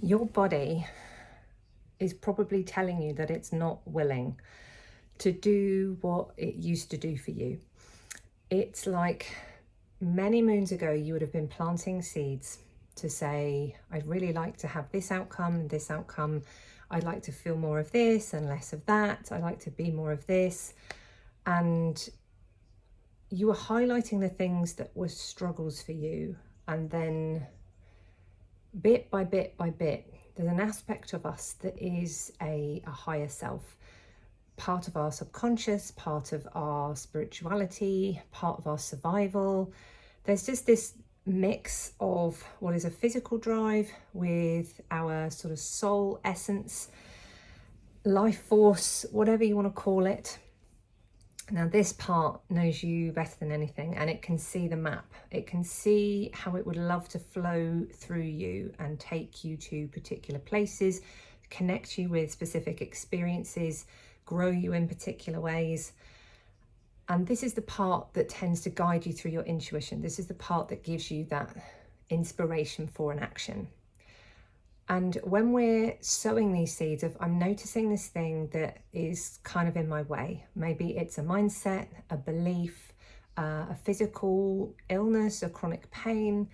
Your body is probably telling you that it's not willing to do what it used to do for you. It's like many moons ago, you would have been planting seeds to say, I'd really like to have this outcome and this outcome. I'd like to feel more of this and less of that. I'd like to be more of this. And you were highlighting the things that were struggles for you. And then bit by bit by bit, there's an aspect of us that is a higher self, part of our subconscious, part of our spirituality, part of our survival. There's just this mix of what is a physical drive with our sort of soul essence, life force, whatever you want to call it. Now, this part knows you better than anything, and it can see the map. It can see how it would love to flow through you and take you to particular places, connect you with specific experiences, grow you in particular ways. And this is the part that tends to guide you through your intuition. This is the part that gives you that inspiration for an action. And when we're sowing these seeds of, I'm noticing this thing that is kind of in my way. Maybe it's a mindset, a belief, a physical illness, a chronic pain.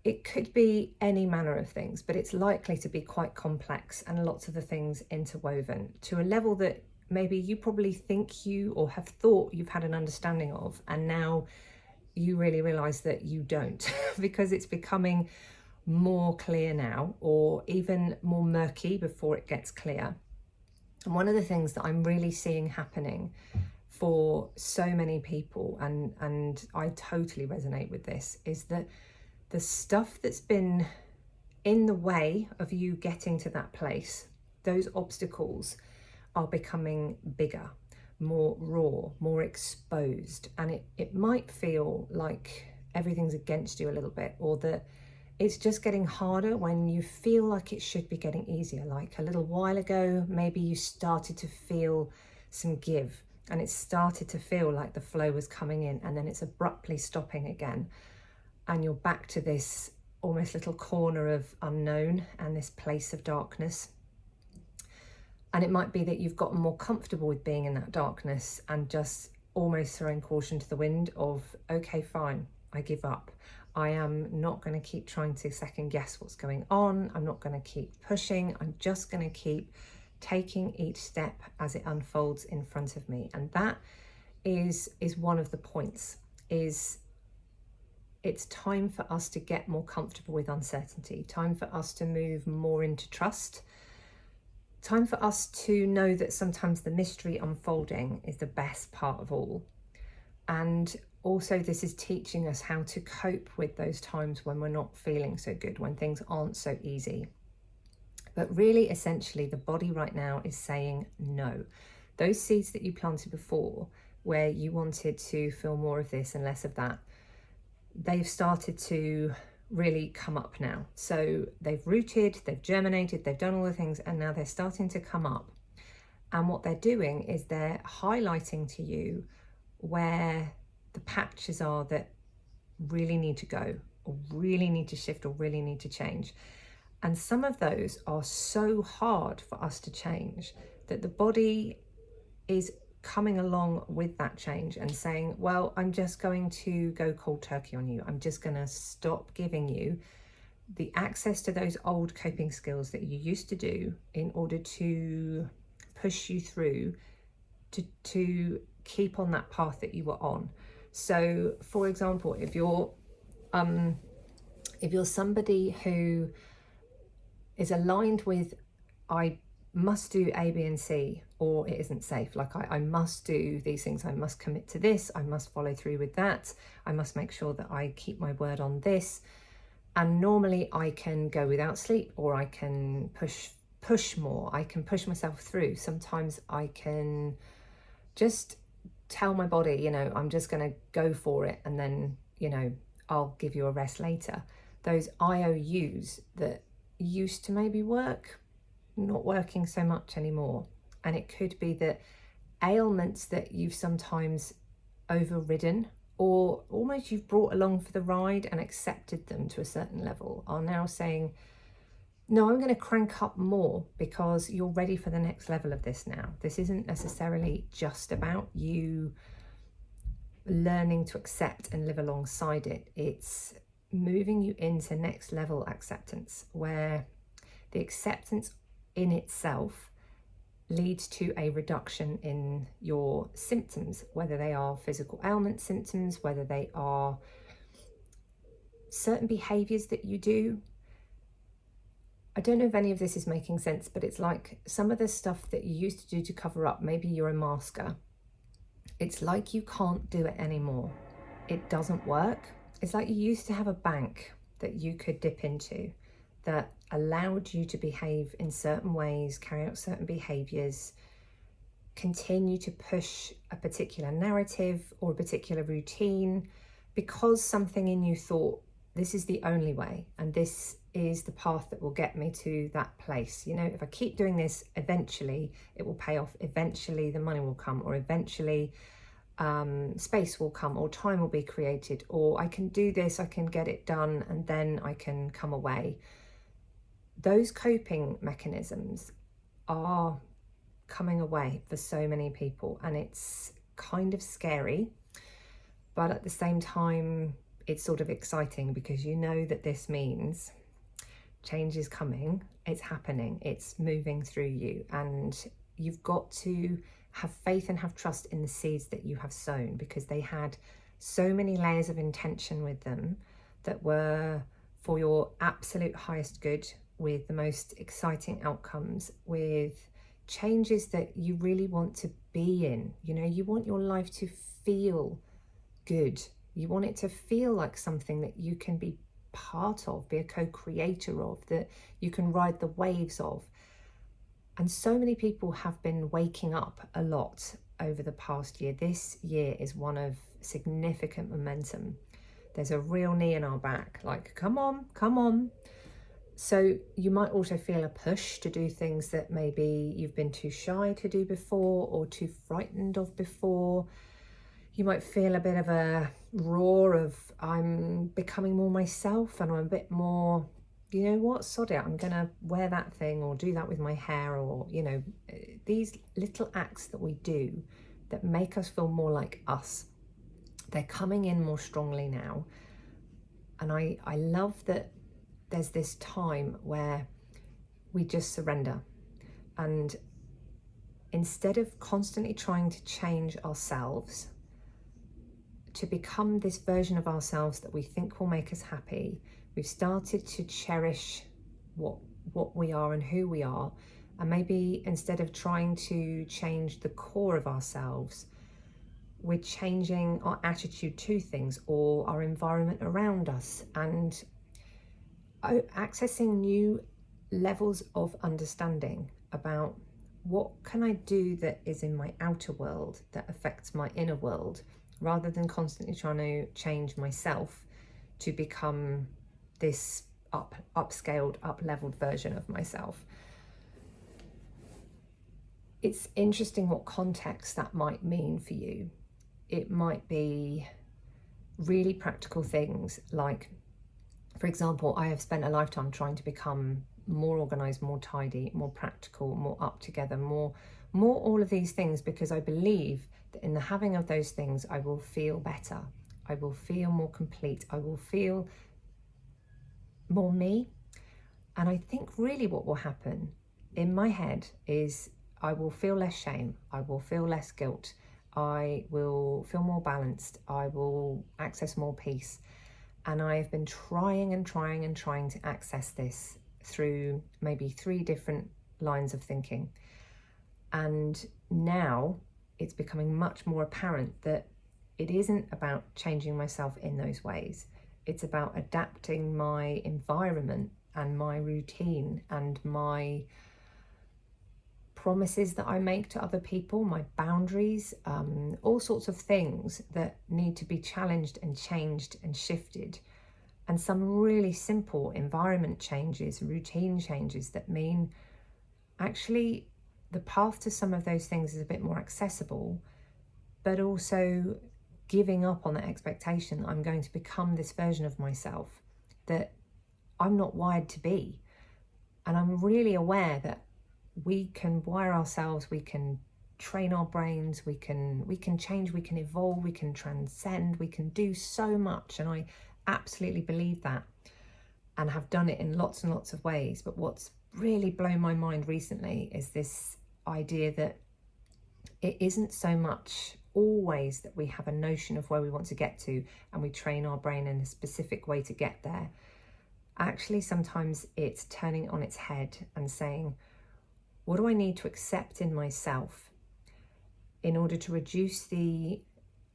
It could be any manner of things, but it's likely to be quite complex and lots of the things interwoven to a level that maybe you probably think you or have thought you've had an understanding of, and now you really realize that you don't because it's becoming more clear now, or even more murky before it gets clear. And one of the things that I'm really seeing happening for so many people, and I totally resonate with this, is that the stuff that's been in the way of you getting to that place, those obstacles are becoming bigger, more raw, more exposed. And it might feel like everything's against you a little bit, or that it's just getting harder when you feel like it should be getting easier. Like a little while ago, maybe you started to feel some give, and it started to feel like the flow was coming in, and then it's abruptly stopping again. And you're back to this almost little corner of unknown and this place of darkness. And it might be that you've gotten more comfortable with being in that darkness and just almost throwing caution to the wind of, okay, fine, I give up. I am not going to keep trying to second guess what's going on. I'm not going to keep pushing. I'm just going to keep taking each step as it unfolds in front of me. And that is one of the points, is it's time for us to get more comfortable with uncertainty, time for us to move more into trust, time for us to know that sometimes the mystery unfolding is the best part of all. And also, this is teaching us how to cope with those times when we're not feeling so good, when things aren't so easy. But really, essentially, the body right now is saying no. Those seeds that you planted before, where you wanted to feel more of this and less of that, they've started to really come up now. So they've rooted, they've germinated, they've done all the things, and now they're starting to come up. And what they're doing is they're highlighting to you where the patches are that really need to go, or really need to shift, or really need to change. And some of those are so hard for us to change that the body is coming along with that change and saying, well, I'm just going to go cold turkey on you. I'm just going to stop giving you the access to those old coping skills that you used to do in order to push you through to keep on that path that you were on. So, for example, if you're somebody who is aligned with, I must do A, B, and C, or it isn't safe. Like I must do these things. I must commit to this. I must follow through with that. I must make sure that I keep my word on this. And normally I can go without sleep, or I can push more. I can push myself through. Sometimes I can just tell my body, I'm just going to go for it, and then, I'll give you a rest later. Those IOUs that used to maybe work, not working so much anymore. And it could be that ailments that you've sometimes overridden, or almost you've brought along for the ride and accepted them to a certain level, are now saying, no, I'm going to crank up more because you're ready for the next level of this now. This isn't necessarily just about you learning to accept and live alongside it. It's moving you into next level acceptance, where the acceptance in itself leads to a reduction in your symptoms, whether they are physical ailment symptoms, whether they are certain behaviors that you do. I don't know if any of this is making sense, but it's like some of the stuff that you used to do to cover up, maybe you're a masker. It's like you can't do it anymore. It doesn't work. It's like you used to have a bank that you could dip into that allowed you to behave in certain ways, carry out certain behaviors, continue to push a particular narrative or a particular routine because something in you thought, this is the only way and this is the path that will get me to that place. You know, if I keep doing this, eventually it will pay off. Eventually the money will come, or eventually space will come, or time will be created, or I can do this, I can get it done, and then I can come away. Those coping mechanisms are coming away for so many people, and it's kind of scary, but at the same time it's sort of exciting because you know that this means change is coming, it's happening, it's moving through you, and you've got to have faith and have trust in the seeds that you have sown, because they had so many layers of intention with them that were for your absolute highest good, with the most exciting outcomes, with changes that you really want to be in. You know, you want your life to feel good. You want it to feel like something that you can be part of, be a co-creator of, that you can ride the waves of. And so many people have been waking up a lot over the past year. This year is one of significant momentum. There's a real knee in our back, like, come on, come on. So you might also feel a push to do things that maybe you've been too shy to do before or too frightened of before. You might feel a bit of a roar of, I'm becoming more myself and I'm a bit more, you know what, sod it, I'm gonna wear that thing or do that with my hair, or, you know, these little acts that we do that make us feel more like us. They're coming in more strongly now. And I love that there's this time where we just surrender. And instead of constantly trying to change ourselves to become this version of ourselves that we think will make us happy, we've started to cherish what we are and who we are. And maybe instead of trying to change the core of ourselves, we're changing our attitude to things or our environment around us, and accessing new levels of understanding about what can I do that is in my outer world that affects my inner world, rather than constantly trying to change myself to become this upscaled, up-leveled version of myself. It's interesting what context that might mean for you. It might be really practical things like, for example, I have spent a lifetime trying to become more organized, more tidy, more practical, more up together, more all of these things, because I believe that in the having of those things, I will feel better. I will feel more complete. I will feel more me. And I think really what will happen in my head is I will feel less shame. I will feel less guilt. I will feel more balanced. I will access more peace. And I've been trying to access this through maybe 3 different lines of thinking. And now it's becoming much more apparent that it isn't about changing myself in those ways. It's about adapting my environment and my routine and my promises that I make to other people, my boundaries, all sorts of things that need to be challenged and changed and shifted. And some really simple environment changes, routine changes that mean actually the path to some of those things is a bit more accessible, but also giving up on that expectation that I'm going to become this version of myself that I'm not wired to be. And I'm really aware that we can wire ourselves, we can train our brains, we can change, we can evolve, we can transcend, we can do so much. And I absolutely believe that and have done it in lots and lots of ways. But what's really blown my mind recently is this idea that it isn't so much always that we have a notion of where we want to get to and we train our brain in a specific way to get there. Actually, sometimes it's turning it on its head and saying, what do I need to accept in myself in order to reduce the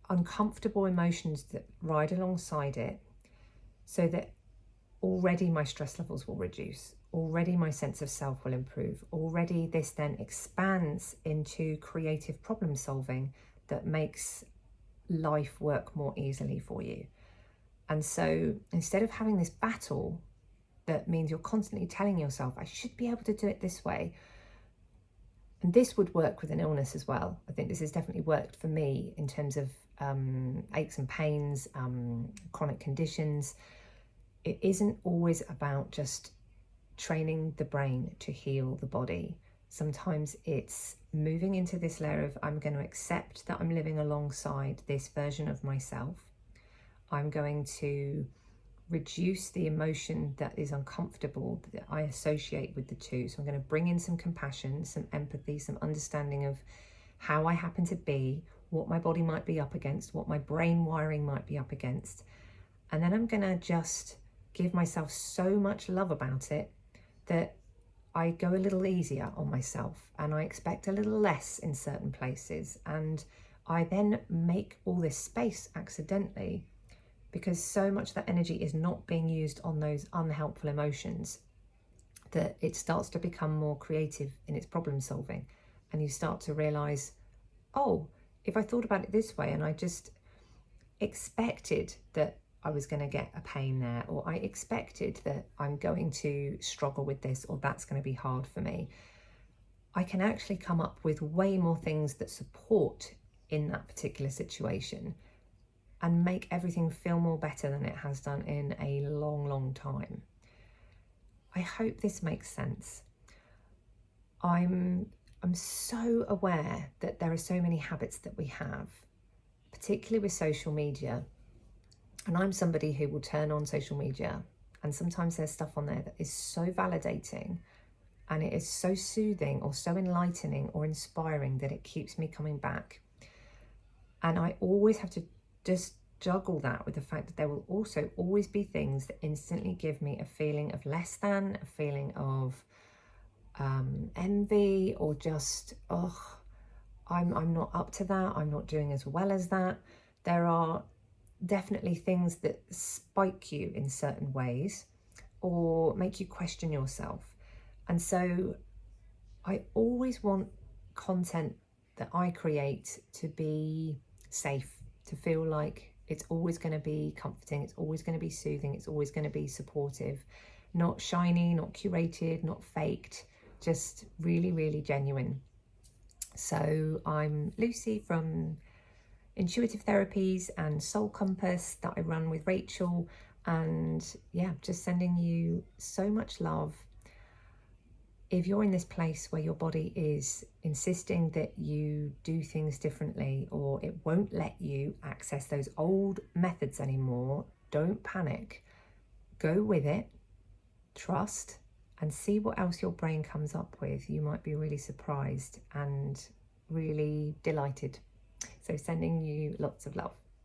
uncomfortable emotions that ride alongside it, so that already my stress levels will reduce, already my sense of self will improve, already this then expands into creative problem solving that makes life work more easily for you. And so instead of having this battle that means you're constantly telling yourself, I should be able to do it this way, and this would work with an illness as well. I think this has definitely worked for me in terms of aches and pains, chronic conditions. It isn't always about just training the brain to heal the body. Sometimes it's moving into this layer of, I'm going to accept that I'm living alongside this version of myself. I'm going to reduce the emotion that is uncomfortable that I associate with the two. So I'm going to bring in some compassion, some empathy, some understanding of how I happen to be, what my body might be up against, what my brain wiring might be up against. And then I'm going to just give myself so much love about it that I go a little easier on myself and I expect a little less in certain places. And I then make all this space accidentally because so much of that energy is not being used on those unhelpful emotions that it starts to become more creative in its problem solving. And you start to realize, oh, if I thought about it this way and I just expected that I was going to get a pain there, or I expected that I'm going to struggle with this, or that's going to be hard for me, I can actually come up with way more things that support in that particular situation and make everything feel more better than it has done in a long, long time. I hope this makes sense. I'm so aware that there are so many habits that we have, particularly with social media. And I'm somebody who will turn on social media, and sometimes there's stuff on there that is so validating and it is so soothing or so enlightening or inspiring that it keeps me coming back. And I always have to just juggle that with the fact that there will also always be things that instantly give me a feeling of less than, a feeling of envy, or just, I'm not up to that, I'm not doing as well as that. There are definitely things that spike you in certain ways or make you question yourself. And so I always want content that I create to be safe, to feel like it's always going to be comforting, it's always going to be soothing, it's always going to be supportive, not shiny, not curated, not faked, just really, really genuine. So I'm Lucy from Intuitive Therapies and Soul Compass that I run with Rachel, and yeah, just sending you so much love. If you're in this place where your body is insisting that you do things differently, or it won't let you access those old methods anymore, don't panic. Go with it, trust, and see what else your brain comes up with. You might be really surprised and really delighted. So sending you lots of love.